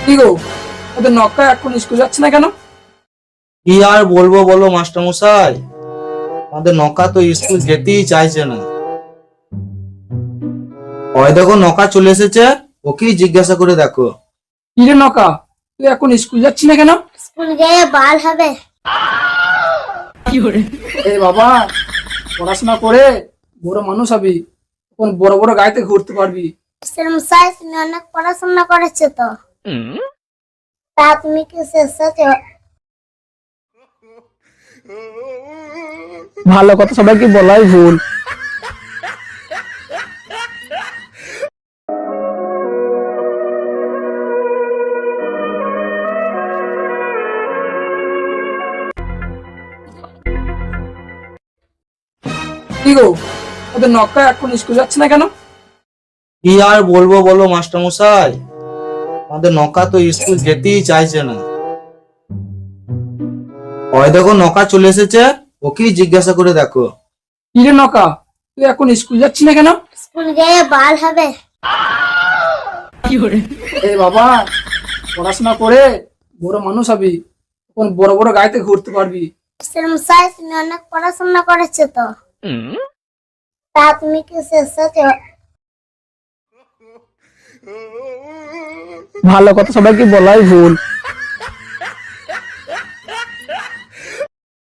কি গো, ওদের নক্কা এখন স্কুল যাচ্ছে না কেন? কি আর বলবো বলো মাস্টার মশাই, আমাদের নকা তো স্কুল যেতেই চাইছে না। ওই দেখো নকা চলে এসেছে, ওকেই জিজ্ঞাসা করে দেখো। কি রে নক্কা, তুই এখন স্কুল যাচ্ছি না কেন? স্কুল গিয়ে বাল হবে। এই বাবা, পড়াশোনা করে বড় মানুষ হবি, তখন বড় বড় গাড়িতে ঘুরতে পারবি। মিস্টার মশাই, তুমি অনেক পড়াশোনা করেছো তো, তা তুমি কি শেষ হয়েছে? ভালো কথা সবাইকে বলাই ভুল। কি গো, ওদের নক্কা এখন স্কুল যাচ্ছে না কেন? কি আর বলবো বলো মাস্টার মশাই, আমাদের নকা তো স্কুল যেতেই চাইছে না। ওই দেখো নকা চলে এসেছে, ওকেই জিজ্ঞাসা করে দেখো। কি রে নক্কা, তুই এখন স্কুল যাচ্ছি না কেন? স্কুল গিয়ে বাল হবে। এই বাবা, পড়াশোনা করে বড় মানুষ হবি, তখন বড় বড় গাড়িতে ঘুরতে পারবি। মিস্টার মশাই, তুমি অনেক পড়াশোনা করেছো তো, তা তুমি কি শেষ হয়েছে? ভালো কথা সবাইকে বলাই ভুল।